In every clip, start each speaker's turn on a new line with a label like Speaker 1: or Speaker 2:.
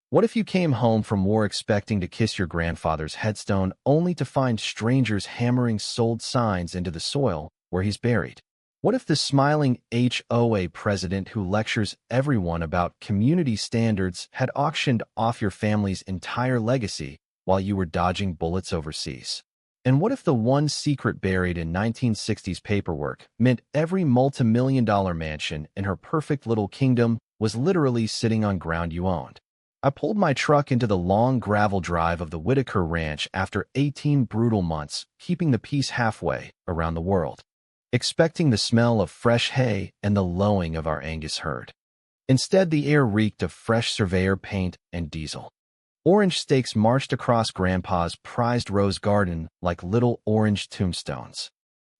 Speaker 1: What if you came home from war expecting to kiss your grandfather's headstone only to find strangers hammering sold signs into the soil where he's buried? What if the smiling HOA president who lectures everyone about community standards had auctioned off your family's entire legacy while you were dodging bullets overseas? And what if the one secret buried in 1960s paperwork meant every multi-million-dollar mansion in her perfect little kingdom was literally sitting on ground you owned? I pulled my truck into the long gravel drive of the Whitaker Ranch after 18 brutal months, keeping the peace halfway around the world, expecting the smell of fresh hay and the lowing of our Angus herd. Instead, the air reeked of fresh surveyor paint and diesel. Orange stakes marched across Grandpa's prized rose garden like little orange tombstones.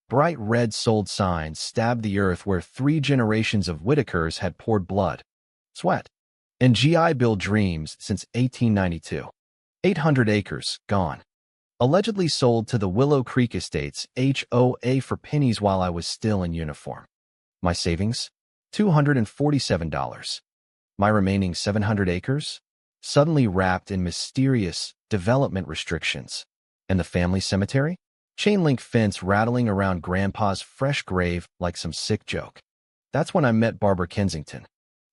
Speaker 1: Bright red sold signs stabbed the earth where 3 generations of Whitakers had poured blood, sweat, and GI Bill dreams since 1892. 800 acres, gone. Allegedly sold to the Willow Creek Estates HOA for pennies while I was still in uniform. My savings? $247. My remaining 700 acres? Suddenly wrapped in mysterious development restrictions. And the family cemetery? Chain-link fence rattling around Grandpa's fresh grave like some sick joke. That's when I met Barbara Kensington.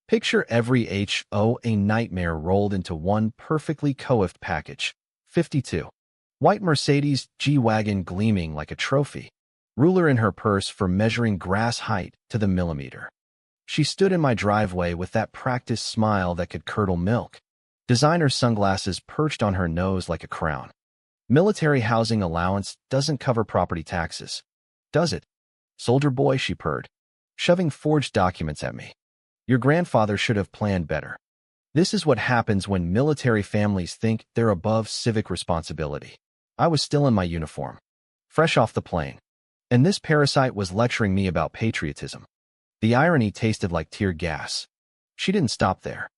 Speaker 1: Picture every HOA nightmare rolled into one perfectly coiffed package. 52. White Mercedes G-Wagon gleaming like a trophy. Ruler in her purse for measuring grass height to the millimeter. She stood in my driveway with that practiced smile that could curdle milk. Designer sunglasses perched on her nose like a crown. Military housing allowance doesn't cover property taxes. Does it? Soldier boy, she purred, shoving forged documents at me. Your grandfather should have planned better. This is what happens when military families think they're above civic responsibility. I was still in my uniform, fresh off the plane, and this parasite was lecturing me about patriotism. The irony tasted like tear gas. She didn't stop there.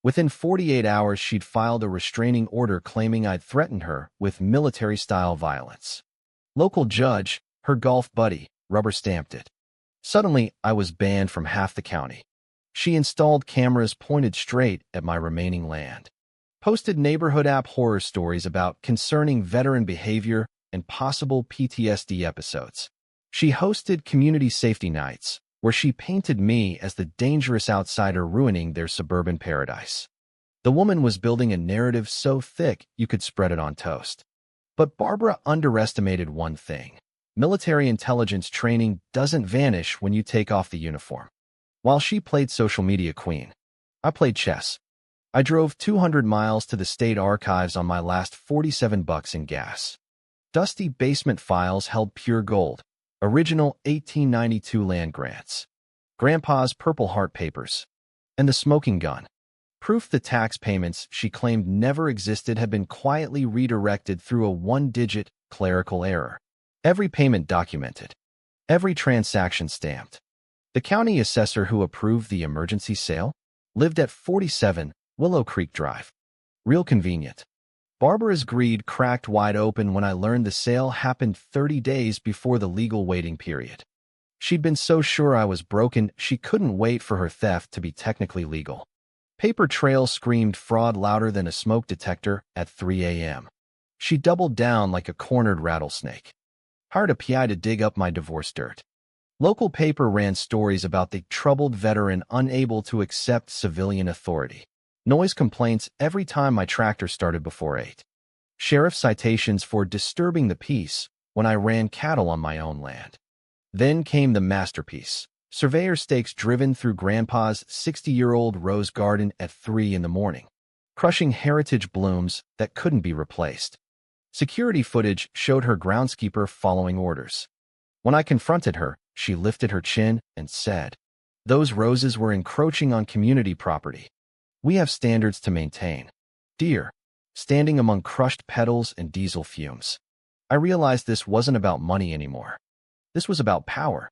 Speaker 1: Within 48 hours, she'd filed a restraining order claiming I'd threatened her with military-style violence. Local judge, her golf buddy, rubber-stamped it. Suddenly, I was banned from half the county. She installed cameras pointed straight at my remaining land. Posted neighborhood app horror stories about concerning veteran behavior and possible PTSD episodes. She hosted community safety nights, where she painted me as the dangerous outsider ruining their suburban paradise. The woman was building a narrative so thick you could spread it on toast. But Barbara underestimated one thing. Military intelligence training doesn't vanish when you take off the uniform. While she played social media queen, I played chess. I drove 200 miles to the state archives on my last $47 in gas. Dusty basement files held pure gold. Original 1892 land grants, Grandpa's Purple Heart papers, and the smoking gun. Proof the tax payments she claimed never existed had been quietly redirected through a one-digit clerical error. Every payment documented. Every transaction stamped. The county assessor who approved the emergency sale lived at 47 Willow Creek Drive. Real convenient. Barbara's greed cracked wide open when I learned the sale happened 30 days before the legal waiting period. She'd been so sure I was broken, she couldn't wait for her theft to be technically legal. Paper trail screamed fraud louder than a smoke detector at 3 a.m. She doubled down like a cornered rattlesnake. Hired a PI to dig up my divorce dirt. Local paper ran stories about the troubled veteran unable to accept civilian authority. Noise complaints every time my tractor started before 8. Sheriff citations for disturbing the peace when I ran cattle on my own land. Then came the masterpiece. Surveyor stakes driven through Grandpa's 60-year-old rose garden at 3 in the morning, crushing heritage blooms that couldn't be replaced. Security footage showed her groundskeeper following orders. When I confronted her, she lifted her chin and said, "Those roses were encroaching on community property. We have standards to maintain." Dear, standing among crushed petals and diesel fumes. I realized this wasn't about money anymore. This was about power.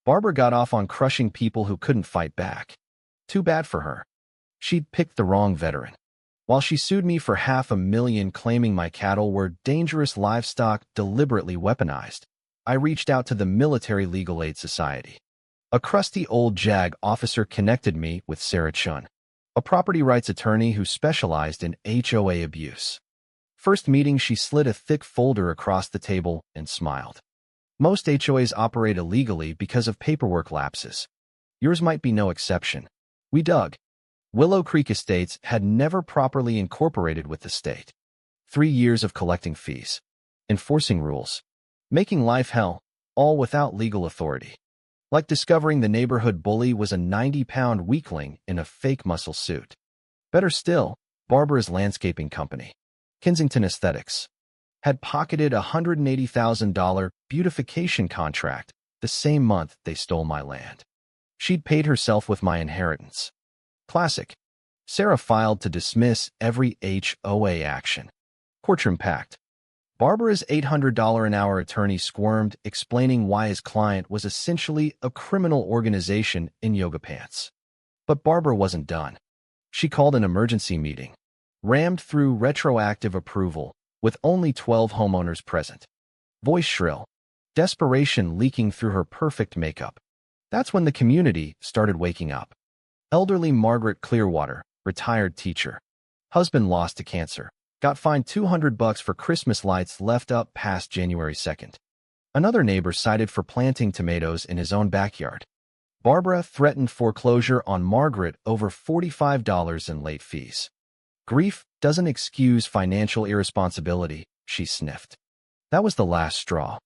Speaker 1: Barbara got off on crushing people who couldn't fight back. Too bad for her. She'd picked the wrong veteran. While she sued me for $500,000 claiming my cattle were dangerous livestock deliberately weaponized, I reached out to the Military Legal Aid Society. A crusty old JAG officer connected me with Sarah Chun, a a property rights attorney who specialized in HOA abuse. First meeting, she slid a thick folder across the table and smiled. Most HOAs operate illegally because of paperwork lapses. Yours might be no exception. We dug. Willow Creek Estates had never properly incorporated with the state. 3 years of collecting fees, enforcing rules, making life hell, all without legal authority. Like discovering the neighborhood bully was a 90-pound weakling in a fake muscle suit. Better still, Barbara's landscaping company, Kensington Aesthetics, had pocketed a $180,000 beautification contract the same month they stole my land. She'd paid herself with my inheritance. Classic. Sarah filed to dismiss every HOA action. Courtroom packed. Barbara's $800 an hour attorney squirmed, explaining why his client was essentially a criminal organization in yoga pants. But Barbara wasn't done. She called an emergency meeting, rammed through retroactive approval, with only 12 homeowners present. Voice shrill, desperation leaking through her perfect makeup. That's when the community started waking up. Elderly Margaret Clearwater, retired teacher. Husband lost to cancer. Got fined $200 for Christmas lights left up past January 2nd. Another neighbor cited for planting tomatoes in his own backyard. Barbara threatened foreclosure on Margaret over $45 in late fees. Grief doesn't excuse financial irresponsibility, she sniffed. That was the last straw.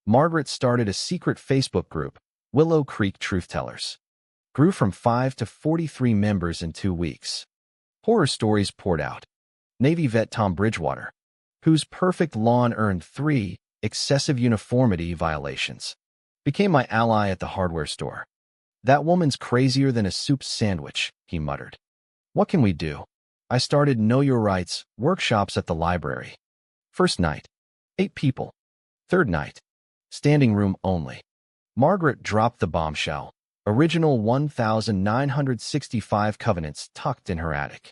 Speaker 1: Margaret started a secret Facebook group, Willow Creek Truth Tellers. Grew from 5 to 43 members in 2 weeks. Horror stories poured out. Navy vet Tom Bridgewater, whose perfect lawn earned 3 excessive uniformity violations, became my ally at the hardware store. That woman's crazier than a soup sandwich, he muttered. What can we do? I started Know Your Rights workshops at the library. First night, 8 people. Third night, standing room only. Margaret dropped the bombshell. Original 1,965 covenants tucked in her attic.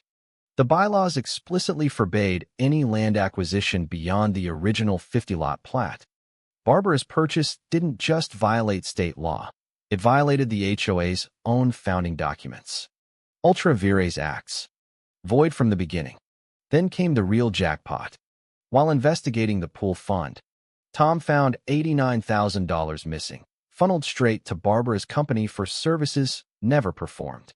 Speaker 1: The bylaws explicitly forbade any land acquisition beyond the original 50-lot plat. Barbara's purchase didn't just violate state law. It violated the HOA's own founding documents. Ultra vires acts. Void from the beginning. Then came the real jackpot. While investigating the pool fund, Tom found $89,000 missing, funneled straight to Barbara's company for services never performed.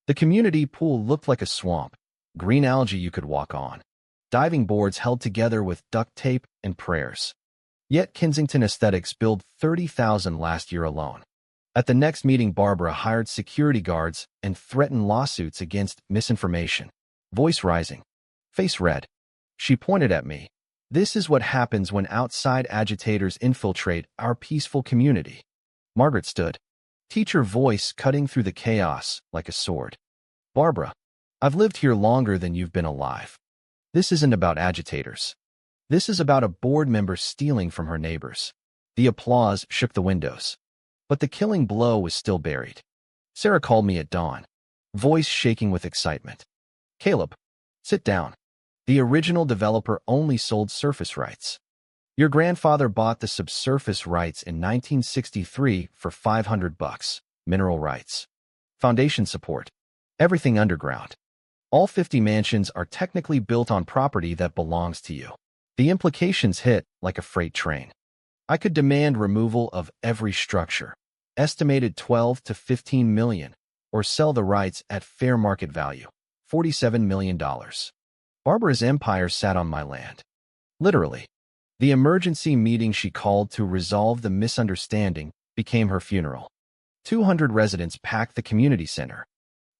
Speaker 1: The community pool looked like a swamp. Green algae you could walk on. Diving boards held together with duct tape and prayers. Yet Kensington Aesthetics billed $30,000 last year alone. At the next meeting, Barbara hired security guards and threatened lawsuits against misinformation. Voice rising. Face red. She pointed at me. This is what happens when outside agitators infiltrate our peaceful community. Margaret stood. Teacher voice cutting through the chaos like a sword. Barbara, I've lived here longer than you've been alive. This isn't about agitators. This is about a board member stealing from her neighbors. The applause shook the windows. But the killing blow was still buried. Sarah called me at dawn, voice shaking with excitement. Caleb, sit down. The original developer only sold surface rights. Your grandfather bought the subsurface rights in 1963 for $500. Mineral rights. Foundation support. Everything underground. All 50 mansions are technically built on property that belongs to you. The implications hit like a freight train. I could demand removal of every structure, estimated 12 to 15 million, or sell the rights at fair market value, $47 million. Barbara's empire sat on my land. Literally. The emergency meeting she called to resolve the misunderstanding became her funeral. 200 residents packed the community center.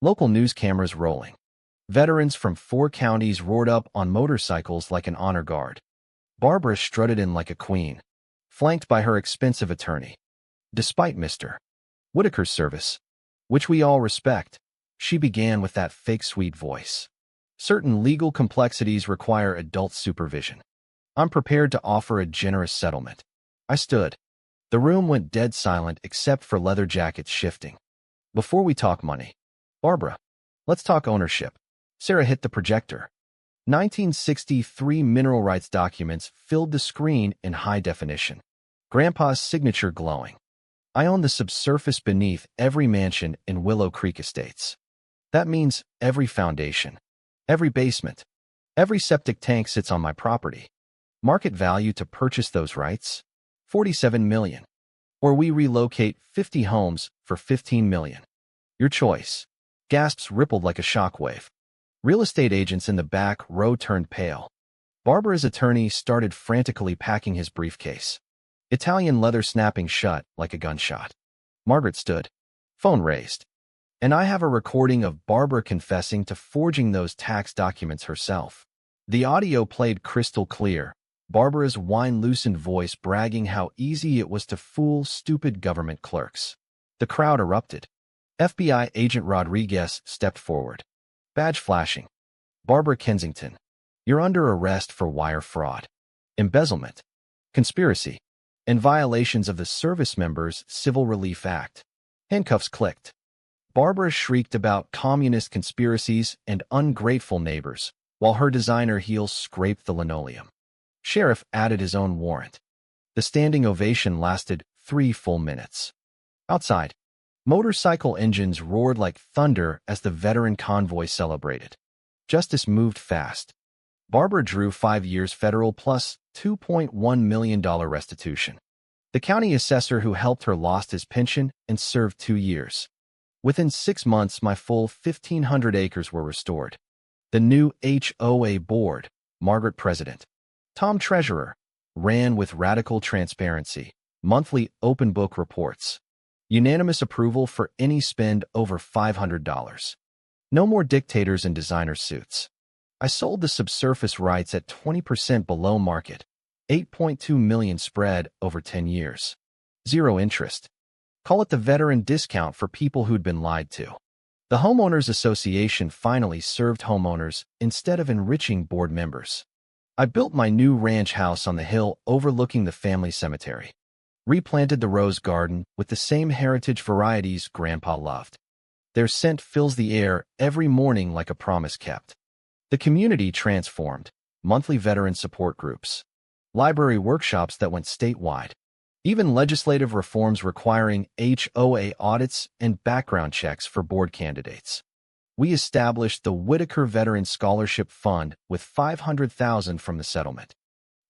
Speaker 1: Local news cameras rolling. Veterans from 4 counties roared up on motorcycles like an honor guard. Barbara strutted in like a queen, flanked by her expensive attorney. Despite Mr. Whitaker's service, which we all respect, she began with that fake sweet voice. Certain legal complexities require adult supervision. I'm prepared to offer a generous settlement. I stood. The room went dead silent except for leather jackets shifting. Before we talk money, Barbara, let's talk ownership. Sarah hit the projector. 1963 mineral rights documents filled the screen in high definition. Grandpa's signature glowing. I own the subsurface beneath every mansion in Willow Creek Estates. That means every foundation, every basement, every septic tank sits on my property. Market value to purchase those rights? $47 million. Or we relocate 50 homes for $15 million. Your choice. Gasps rippled like a shockwave. Real estate agents in the back row turned pale. Barbara's attorney started frantically packing his briefcase. Italian leather snapping shut like a gunshot. Margaret stood. Phone raised. And I have a recording of Barbara confessing to forging those tax documents herself. The audio played crystal clear, Barbara's wine-loosened voice bragging how easy it was to fool stupid government clerks. The crowd erupted. FBI agent Rodriguez stepped forward. Badge flashing. Barbara Kensington, you're under arrest for wire fraud, embezzlement, conspiracy, and violations of the Service Members Civil Relief Act. Handcuffs clicked. Barbara shrieked about communist conspiracies and ungrateful neighbors, while her designer heels scraped the linoleum. Sheriff added his own warrant. The standing ovation lasted 3 full minutes. Outside, motorcycle engines roared like thunder as the veteran convoy celebrated. Justice moved fast. Barbara drew 5 years federal plus $2.1 million restitution. The county assessor who helped her lost his pension and served 2 years. Within 6 months, my full 1,500 acres were restored. The new HOA board, Margaret president, Tom treasurer, ran with radical transparency, monthly open book reports, unanimous approval for any spend over $500. No more dictators in designer suits. I sold the subsurface rights at 20% below market, $8.2 million spread over 10 years. 0 interest. Call it the veteran discount for people who'd been lied to. The Homeowners Association finally served homeowners instead of enriching board members. I built my new ranch house on the hill overlooking the family cemetery. Replanted the rose garden with the same heritage varieties Grandpa loved. Their scent fills the air every morning like a promise kept. The community transformed. Monthly veteran support groups. Library workshops that went statewide. Even legislative reforms requiring HOA audits and background checks for board candidates. We established the Whitaker Veteran Scholarship Fund with $500,000 from the settlement.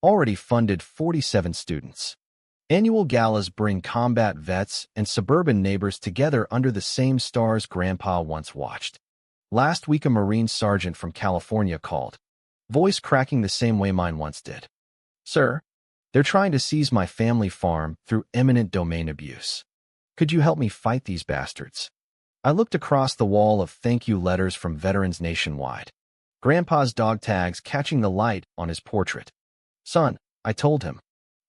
Speaker 1: Already funded 47 students. Annual galas bring combat vets and suburban neighbors together under the same stars Grandpa once watched. Last week a Marine sergeant from California called, voice cracking the same way mine once did. Sir, they're trying to seize my family farm through eminent domain abuse. Could you help me fight these bastards? I looked across the wall of thank you letters from veterans nationwide. Grandpa's dog tags catching the light on his portrait. Son, I told him,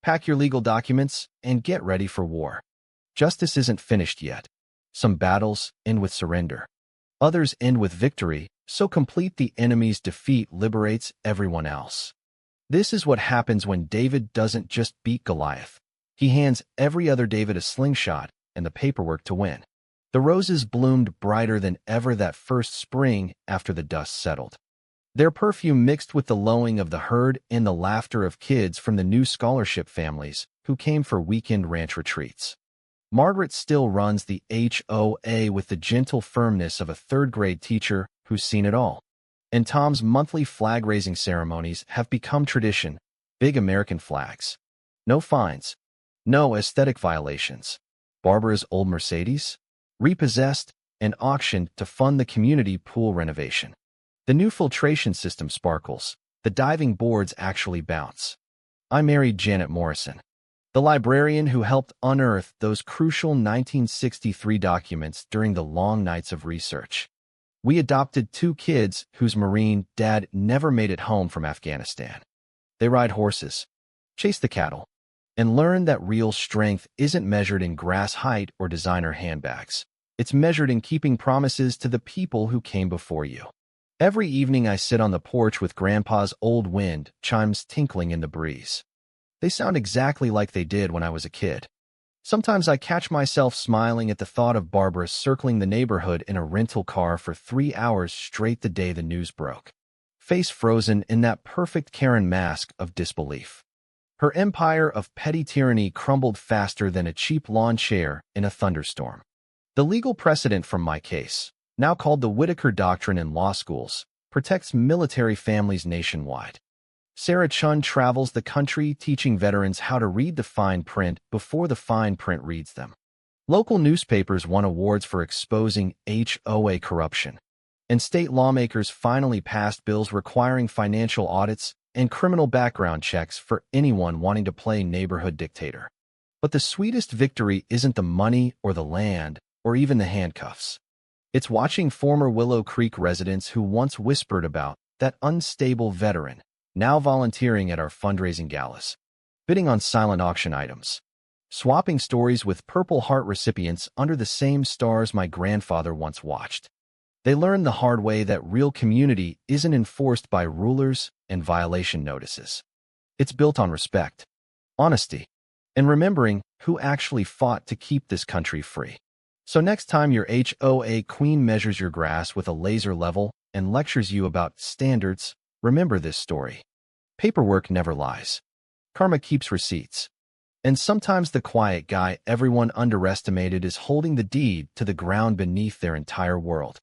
Speaker 1: pack your legal documents and get ready for war. Justice isn't finished yet. Some battles end with surrender. Others end with victory, so complete the enemy's defeat liberates everyone else. This is what happens when David doesn't just beat Goliath. He hands every other David a slingshot and the paperwork to win. The roses bloomed brighter than ever that first spring after the dust settled. Their perfume mixed with the lowing of the herd and the laughter of kids from the new scholarship families who came for weekend ranch retreats. Margaret still runs the HOA with the gentle firmness of a third-grade teacher who's seen it all. And Tom's monthly flag-raising ceremonies have become tradition, big American flags. No fines. No aesthetic violations. Barbara's old Mercedes? Repossessed and auctioned to fund the community pool renovation. The new filtration system sparkles. The diving boards actually bounce. I married Janet Morrison, the librarian who helped unearth those crucial 1963 documents during the long nights of research. We adopted 2 kids whose Marine dad never made it home from Afghanistan. They ride horses, chase the cattle, and learn that real strength isn't measured in grass height or designer handbags. It's measured in keeping promises to the people who came before you. Every evening I sit on the porch with Grandpa's old wind chimes tinkling in the breeze. They sound exactly like they did when I was a kid. Sometimes I catch myself smiling at the thought of Barbara circling the neighborhood in a rental car for 3 hours straight the day the news broke, face frozen in that perfect Karen mask of disbelief. Her empire of petty tyranny crumbled faster than a cheap lawn chair in a thunderstorm. The legal precedent from my case, now called the Whitaker Doctrine in law schools, protects military families nationwide. Sarah Chun travels the country teaching veterans how to read the fine print before the fine print reads them. Local newspapers won awards for exposing HOA corruption, and state lawmakers finally passed bills requiring financial audits and criminal background checks for anyone wanting to play neighborhood dictator. But the sweetest victory isn't the money or the land or even the handcuffs. It's watching former Willow Creek residents who once whispered about that unstable veteran now volunteering at our fundraising galas, bidding on silent auction items, swapping stories with Purple Heart recipients under the same stars my grandfather once watched. They learned the hard way that real community isn't enforced by rulers and violation notices. It's built on respect, honesty, and remembering who actually fought to keep this country free. So next time your HOA queen measures your grass with a laser level and lectures you about standards, remember this story. Paperwork never lies. Karma keeps receipts. And sometimes the quiet guy everyone underestimated is holding the deed to the ground beneath their entire world.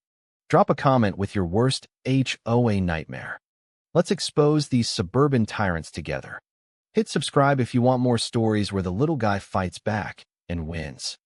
Speaker 1: Drop a comment with your worst HOA nightmare. Let's expose these suburban tyrants together. Hit subscribe if you want more stories where the little guy fights back and wins.